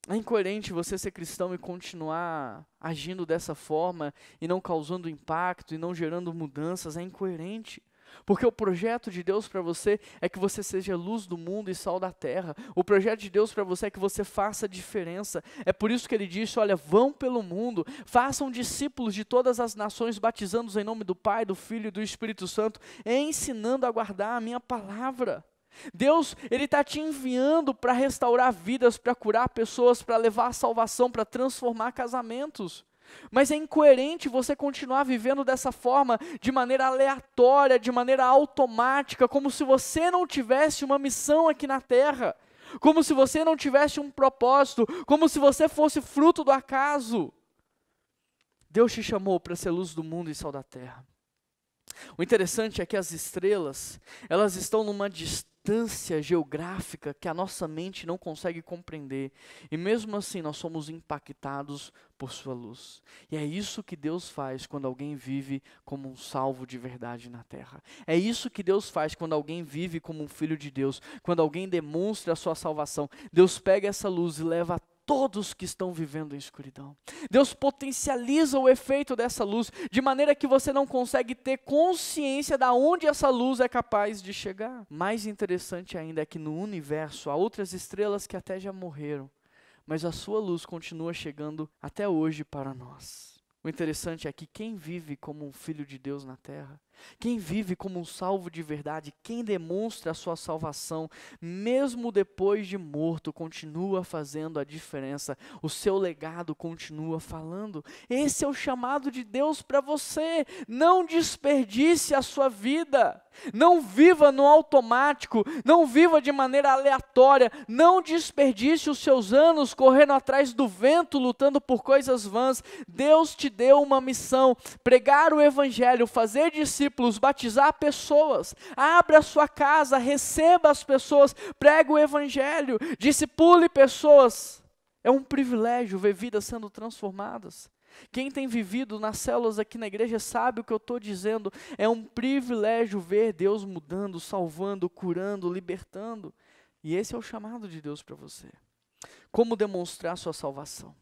É incoerente você ser cristão e continuar agindo dessa forma e não causando impacto e não gerando mudanças. É incoerente. Porque o projeto de Deus para você é que você seja luz do mundo e sal da terra. O projeto de Deus para você é que você faça diferença. É por isso que ele disse, olha, vão pelo mundo, façam discípulos de todas as nações, batizando-os em nome do Pai, do Filho e do Espírito Santo, ensinando a guardar a minha palavra. Deus, Ele está te enviando para restaurar vidas, para curar pessoas, para levar a salvação, para transformar casamentos. Mas é incoerente você continuar vivendo dessa forma, de maneira aleatória, de maneira automática, como se você não tivesse uma missão aqui na terra, como se você não tivesse um propósito, como se você fosse fruto do acaso. Deus te chamou para ser luz do mundo e sal da terra. O interessante é que as estrelas, elas estão numa distância geográfica que a nossa mente não consegue compreender. E mesmo assim nós somos impactados por sua luz. E é isso que Deus faz quando alguém vive como um salvo de verdade na terra. É isso que Deus faz quando alguém vive como um filho de Deus. Quando alguém demonstra a sua salvação. Deus pega essa luz e leva a todos que estão vivendo em escuridão. Deus potencializa o efeito dessa luz, de maneira que você não consegue ter consciência de onde essa luz é capaz de chegar. Mais interessante ainda é que no universo há outras estrelas que até já morreram, mas a sua luz continua chegando até hoje para nós. O interessante é que quem vive como um filho de Deus na terra, quem vive como um salvo de verdade, quem demonstra a sua salvação, mesmo depois de morto, continua fazendo a diferença. O seu legado continua falando. Esse é o chamado de Deus para você. Não desperdice a sua vida. Não viva no automático. Não viva de maneira aleatória. Não desperdice os seus anos correndo atrás do vento, lutando por coisas vãs. Deus te deu uma missão: pregar o evangelho, fazer discípulos, batizar pessoas. Abra a sua casa, receba as pessoas, pregue o evangelho, discipule pessoas. É um privilégio ver vidas sendo transformadas. Quem tem vivido nas células aqui na igreja sabe o que eu estou dizendo. É um privilégio ver Deus mudando, salvando, curando, libertando. E esse é o chamado de Deus para você. Como demonstrar sua salvação?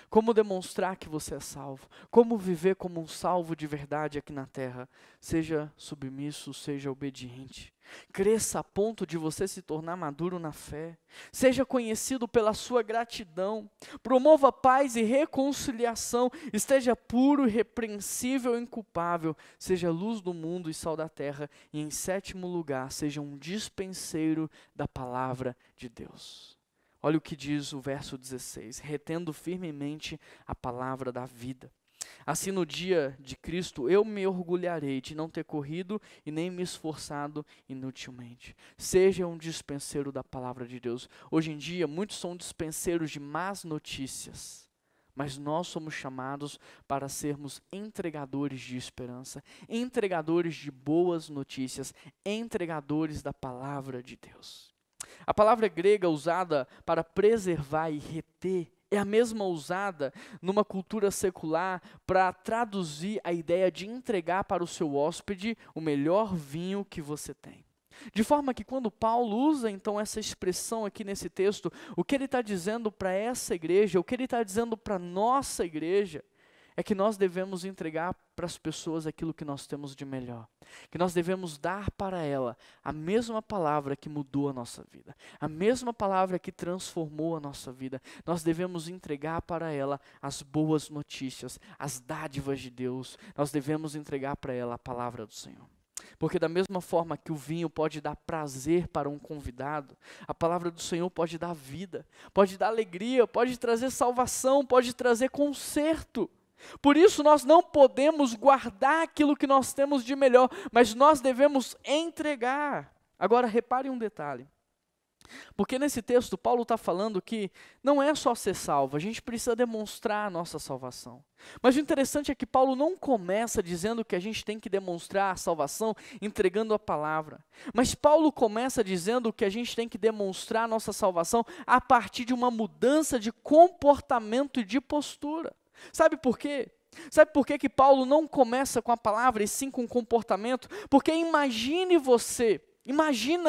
Como demonstrar que você é salvo? Como viver como um salvo de verdade aqui na terra? Seja submisso, seja obediente. Cresça a ponto de você se tornar maduro na fé. Seja conhecido pela sua gratidão. Promova paz e reconciliação. Esteja puro, irrepreensível e inculpável. Seja luz do mundo e sal da terra. E em sétimo lugar, seja um dispenseiro da palavra de Deus. Olha o que diz o verso 16, retendo firmemente a palavra da vida. Assim no dia de Cristo eu me orgulharei de não ter corrido e nem me esforçado inutilmente. Seja um dispenseiro da palavra de Deus. Hoje em dia muitos são dispenseiros de más notícias, mas nós somos chamados para sermos entregadores de esperança, entregadores de boas notícias, entregadores da palavra de Deus. A palavra grega usada para preservar e reter é a mesma usada numa cultura secular para traduzir a ideia de entregar para o seu hóspede o melhor vinho que você tem. De forma que quando Paulo usa então essa expressão aqui nesse texto, o que ele está dizendo para essa igreja, o que ele está dizendo para a nossa igreja, é que nós devemos entregar para as pessoas aquilo que nós temos de melhor. Que nós devemos dar para ela a mesma palavra que mudou a nossa vida. A mesma palavra que transformou a nossa vida. Nós devemos entregar para ela as boas notícias, as dádivas de Deus. Nós devemos entregar para ela a palavra do Senhor. Porque da mesma forma que o vinho pode dar prazer para um convidado, a palavra do Senhor pode dar vida, pode dar alegria, pode trazer salvação, pode trazer conserto. Por isso nós não podemos guardar aquilo que nós temos de melhor, mas nós devemos entregar. Agora repare um detalhe. Porque nesse texto, Paulo está falando que não é só ser salvo, a gente precisa demonstrar a nossa salvação. Mas o interessante é que Paulo não começa dizendo que a gente tem que demonstrar a salvação entregando a palavra. Mas Paulo começa dizendo que a gente tem que demonstrar a nossa salvação a partir de uma mudança de comportamento e de postura. Sabe por quê? Sabe por que Paulo não começa com a palavra e sim com o comportamento? Porque imagina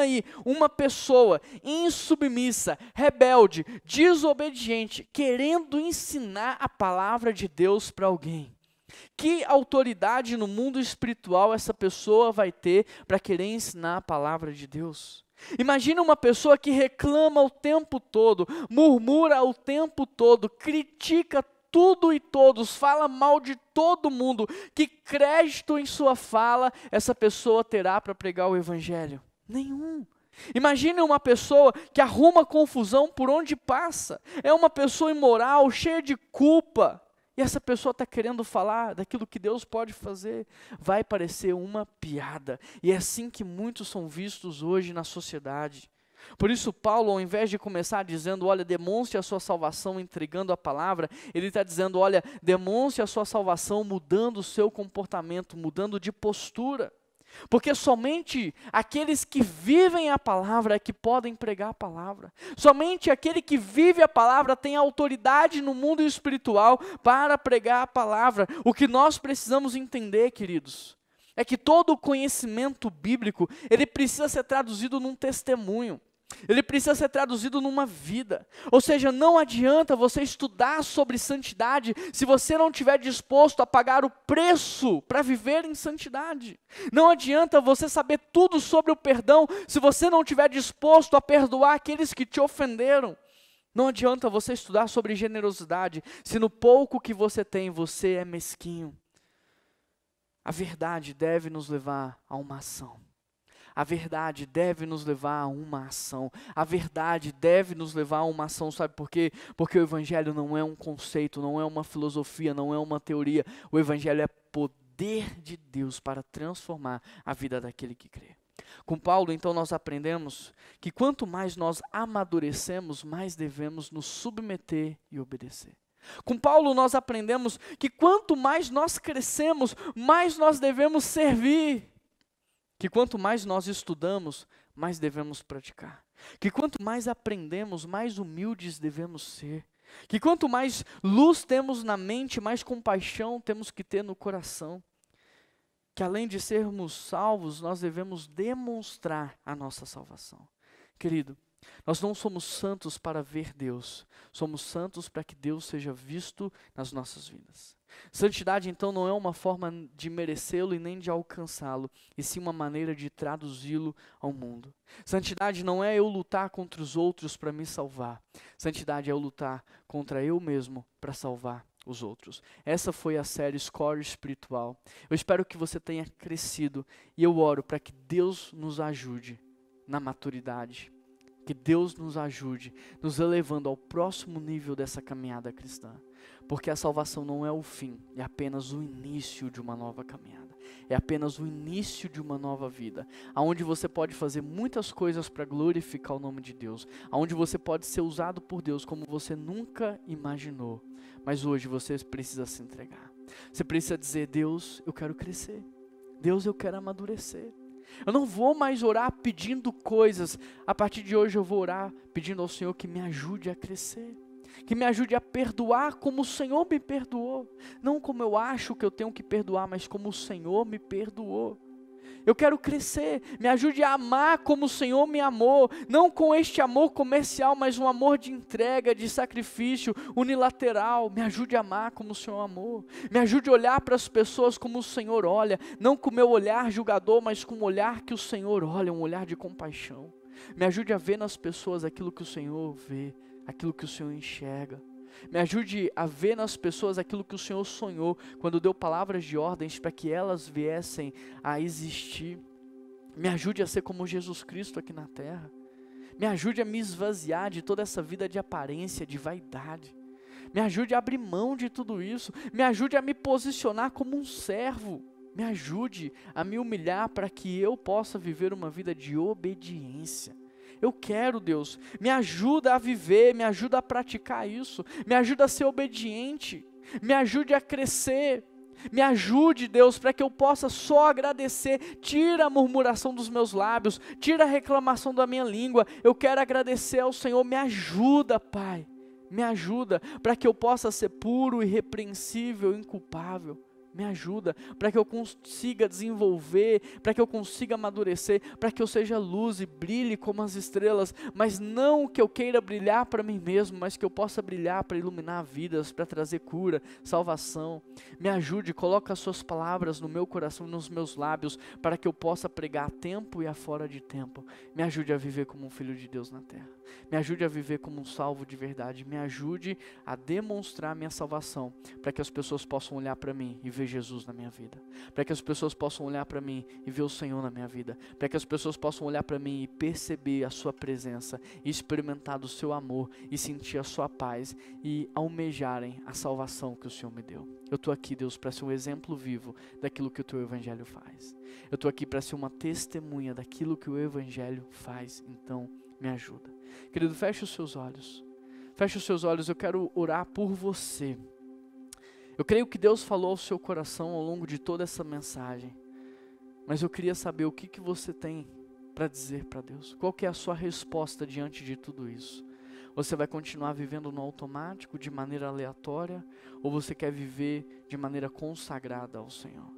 aí uma pessoa insubmissa, rebelde, desobediente, querendo ensinar a palavra de Deus para alguém. Que autoridade no mundo espiritual essa pessoa vai ter para querer ensinar a palavra de Deus? Imagina uma pessoa que reclama o tempo todo, murmura o tempo todo, critica tudo e todos, fala mal de todo mundo. Que crédito em sua fala essa pessoa terá para pregar o evangelho? Nenhum. Imagine uma pessoa que arruma confusão por onde passa. É uma pessoa imoral, cheia de culpa. E essa pessoa está querendo falar daquilo que Deus pode fazer. Vai parecer uma piada. E é assim que muitos são vistos hoje na sociedade. Por isso Paulo, ao invés de começar dizendo, olha, demonstre a sua salvação entregando a palavra, ele está dizendo, olha, demonstre a sua salvação mudando o seu comportamento, mudando de postura. Porque somente aqueles que vivem a palavra é que podem pregar a palavra. Somente aquele que vive a palavra tem autoridade no mundo espiritual para pregar a palavra. O que nós precisamos entender, queridos, é que todo o conhecimento bíblico, ele precisa ser traduzido num testemunho. Ele precisa ser traduzido numa vida. Ou seja, não adianta você estudar sobre santidade se você não estiver disposto a pagar o preço para viver em santidade. Não adianta você saber tudo sobre o perdão se você não estiver disposto a perdoar aqueles que te ofenderam. Não adianta você estudar sobre generosidade se no pouco que você tem você é mesquinho. A verdade deve nos levar a uma ação. A verdade deve nos levar a uma ação. A verdade deve nos levar a uma ação, sabe por quê? Porque o evangelho não é um conceito, não é uma filosofia, não é uma teoria. O evangelho é poder de Deus para transformar a vida daquele que crê. Com Paulo, então, nós aprendemos que quanto mais nós amadurecemos, mais devemos nos submeter e obedecer. Com Paulo nós aprendemos que quanto mais nós crescemos, mais nós devemos servir. Que quanto mais nós estudamos, mais devemos praticar. Que quanto mais aprendemos, mais humildes devemos ser. Que quanto mais luz temos na mente, mais compaixão temos que ter no coração. Que além de sermos salvos, nós devemos demonstrar a nossa salvação. Querido, nós não somos santos para ver Deus, somos santos para que Deus seja visto nas nossas vidas. Santidade, então, não é uma forma de merecê-lo e nem de alcançá-lo, e sim uma maneira de traduzi-lo ao mundo. Santidade não é eu lutar contra os outros para me salvar. Santidade é eu lutar contra eu mesmo para salvar os outros. Essa foi a série Score Espiritual. Eu espero que você tenha crescido e eu oro para que Deus nos ajude na maturidade. Que Deus nos ajude, nos elevando ao próximo nível dessa caminhada cristã. Porque a salvação não é o fim, é apenas o início de uma nova caminhada. É apenas o início de uma nova vida, onde você pode fazer muitas coisas para glorificar o nome de Deus, onde você pode ser usado por Deus como você nunca imaginou. Mas hoje você precisa se entregar. Você precisa dizer, Deus, eu quero crescer. Deus, eu quero amadurecer. Eu não vou mais orar pedindo coisas. A partir de hoje eu vou orar pedindo ao Senhor que me ajude a crescer. Que me ajude a perdoar como o Senhor me perdoou. Não como eu acho que eu tenho que perdoar, mas como o Senhor me perdoou. Eu quero crescer, me ajude a amar como o Senhor me amou, não com este amor comercial, mas um amor de entrega, de sacrifício, unilateral. Me ajude a amar como o Senhor amou, me ajude a olhar para as pessoas como o Senhor olha, não com o meu olhar julgador, mas com o olhar que o Senhor olha, um olhar de compaixão. Me ajude a ver nas pessoas aquilo que o Senhor vê, aquilo que o Senhor enxerga. Me ajude a ver nas pessoas aquilo que o Senhor sonhou quando deu palavras de ordens para que elas viessem a existir. Me ajude a ser como Jesus Cristo aqui na terra. Me ajude a me esvaziar de toda essa vida de aparência, de vaidade. Me ajude a abrir mão de tudo isso. Me ajude a me posicionar como um servo. Me ajude a me humilhar para que eu possa viver uma vida de obediência. Eu quero, Deus. Me ajuda a viver, me ajuda a praticar isso. Me ajuda a ser obediente. Me ajude a crescer. Me ajude, Deus, para que eu possa só agradecer. Tira a murmuração dos meus lábios. Tira a reclamação da minha língua. Eu quero agradecer ao Senhor. Me ajuda, Pai. Me ajuda para que eu possa ser puro, irrepreensível, inculpável. Me ajuda para que eu consiga desenvolver, para que eu consiga amadurecer, para que eu seja luz e brilhe como as estrelas, mas não que eu queira brilhar para mim mesmo, mas que eu possa brilhar para iluminar vidas, para trazer cura, salvação. Me ajude, coloca as suas palavras no meu coração e nos meus lábios, para que eu possa pregar a tempo e a fora de tempo. Me ajude a viver como um filho de Deus na terra. Me ajude a viver como um salvo de verdade. Me ajude a demonstrar minha salvação, para que as pessoas possam olhar para mim e ver Jesus na minha vida, para que as pessoas possam olhar para mim e ver o Senhor na minha vida, para que as pessoas possam olhar para mim e perceber a sua presença, e experimentar do seu amor, e sentir a sua paz, e almejarem a salvação que o Senhor me deu. Eu estou aqui, Deus, para ser um exemplo vivo daquilo que o teu evangelho faz. Eu estou aqui para ser uma testemunha daquilo que o evangelho faz. Então, me ajuda. Querido, feche os seus olhos. Feche os seus olhos, eu quero orar por você. Eu creio que Deus falou ao seu coração ao longo de toda essa mensagem. Mas eu queria saber o que você tem para dizer para Deus. Qual que é a sua resposta diante de tudo isso? Você vai continuar vivendo no automático, de maneira aleatória? Ou você quer viver de maneira consagrada ao Senhor?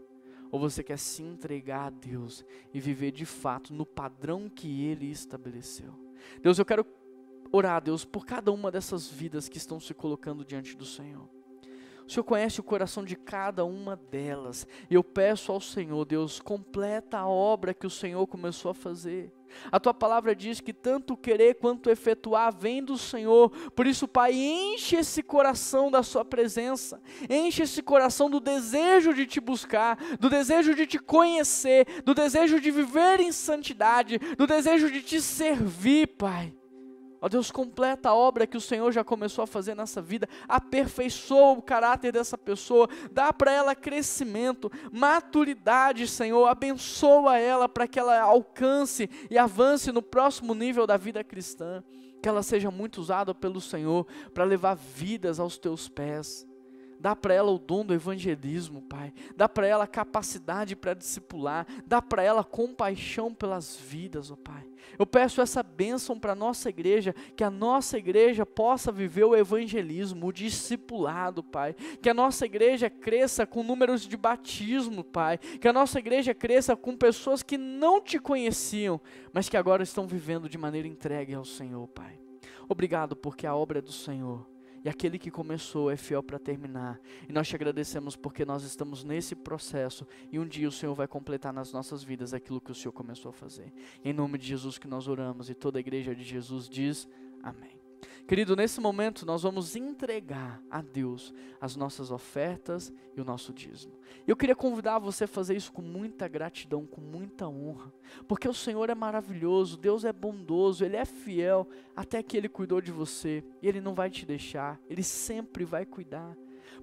Ou você quer se entregar a Deus e viver de fato no padrão que Ele estabeleceu? Deus, eu quero orar, Deus, por cada uma dessas vidas que estão se colocando diante do Senhor. O Senhor conhece o coração de cada uma delas. E eu peço ao Senhor, Deus, completa a obra que o Senhor começou a fazer. A tua palavra diz que tanto querer quanto efetuar vem do Senhor. Por isso, Pai, enche esse coração da sua presença. Enche esse coração do desejo de te buscar, do desejo de te conhecer, do desejo de viver em santidade, do desejo de te servir, Pai. Ó Deus, completa a obra que o Senhor já começou a fazer nessa vida, aperfeiçoa o caráter dessa pessoa, dá para ela crescimento, maturidade, Senhor, abençoa ela para que ela alcance e avance no próximo nível da vida cristã, que ela seja muito usada pelo Senhor para levar vidas aos teus pés. Dá para ela o dom do evangelismo, Pai. Dá para ela capacidade para discipular. Dá para ela compaixão pelas vidas, ó Pai. Eu peço essa bênção para a nossa igreja, que a nossa igreja possa viver o evangelismo, o discipulado, Pai. Que a nossa igreja cresça com números de batismo, Pai. Que a nossa igreja cresça com pessoas que não te conheciam, mas que agora estão vivendo de maneira entregue ao Senhor, Pai. Obrigado porque a obra é do Senhor. E aquele que começou é fiel para terminar. E nós te agradecemos porque nós estamos nesse processo. E um dia o Senhor vai completar nas nossas vidas aquilo que o Senhor começou a fazer. Em nome de Jesus que nós oramos. E toda a igreja de Jesus diz amém. Querido, nesse momento nós vamos entregar a Deus as nossas ofertas e o nosso dízimo. Eu queria convidar você a fazer isso com muita gratidão, com muita honra, porque o Senhor é maravilhoso, Deus é bondoso, Ele é fiel, até que Ele cuidou de você, e Ele não vai te deixar, Ele sempre vai cuidar.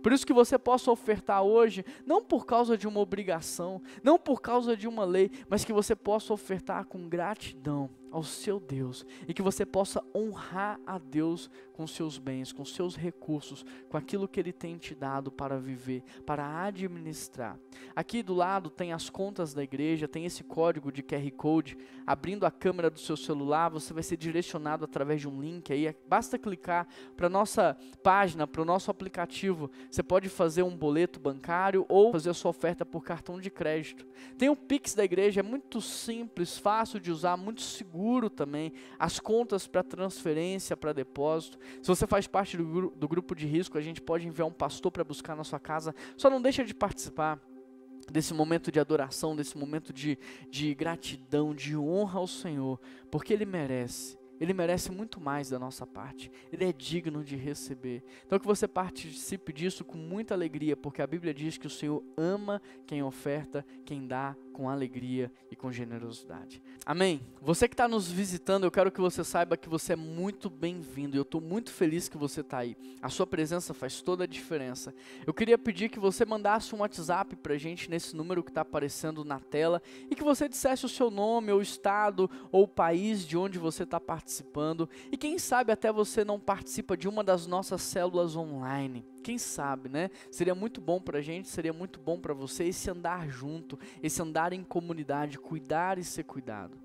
Por isso que você possa ofertar hoje, não por causa de uma obrigação, não por causa de uma lei, mas que você possa ofertar com gratidão ao seu Deus, e que você possa honrar a Deus com seus bens, com seus recursos, com aquilo que Ele tem te dado para viver, para administrar. Aqui do lado tem as contas da igreja, tem esse código de QR Code. Abrindo a câmera do seu celular, você vai ser direcionado através de um link aí, basta clicar para a nossa página, para o nosso aplicativo. Você pode fazer um boleto bancário ou fazer a sua oferta por cartão de crédito. Tem o Pix da igreja, é muito simples, fácil de usar, muito seguro também. As contas para transferência, para depósito. Se você faz parte do grupo de risco, a gente pode enviar um pastor para buscar na sua casa. Só não deixa de participar desse momento de adoração, desse momento de gratidão, de honra ao Senhor, porque Ele merece. Ele merece muito mais da nossa parte. Ele é digno de receber. Então que você participe disso com muita alegria, porque a Bíblia diz que o Senhor ama quem oferta, quem dá com alegria e com generosidade. Amém? Você que está nos visitando, eu quero que você saiba que você é muito bem-vindo. Eu estou muito feliz que você está aí. A sua presença faz toda a diferença. Eu queria pedir que você mandasse um WhatsApp para a gente nesse número que está aparecendo na tela e que você dissesse o seu nome, ou estado, ou país de onde você está participando. E quem sabe até você não participa de uma das nossas células online. Quem sabe, né? Seria muito bom pra gente, seria muito bom pra você esse andar junto, esse andar em comunidade, cuidar e ser cuidado.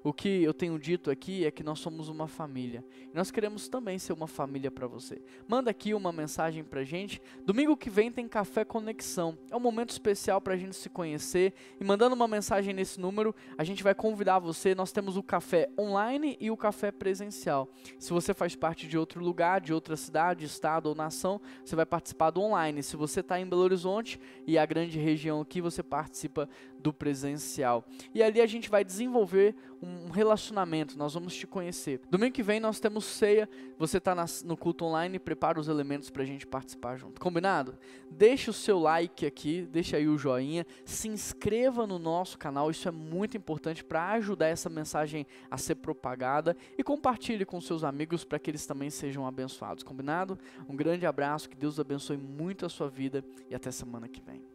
O que eu tenho dito aqui é que nós somos uma família. E nós queremos também ser uma família para você. Manda aqui uma mensagem pra gente. Domingo que vem tem Café Conexão. É um momento especial pra gente se conhecer. E mandando uma mensagem nesse número, a gente vai convidar você. Nós temos o café online e o café presencial. Se você faz parte de outro lugar, de outra cidade, estado ou nação, você vai participar do online. Se você está em Belo Horizonte e a grande região aqui, você participa do presencial. E ali a gente vai desenvolver um relacionamento, nós vamos te conhecer. Domingo que vem nós temos ceia, você está no culto online, prepara os elementos para a gente participar junto. Combinado? Deixa o seu like aqui, deixa aí o joinha, se inscreva no nosso canal, isso é muito importante para ajudar essa mensagem a ser propagada e compartilhe com seus amigos para que eles também sejam abençoados. Combinado? Um grande abraço, que Deus abençoe muito a sua vida e até semana que vem.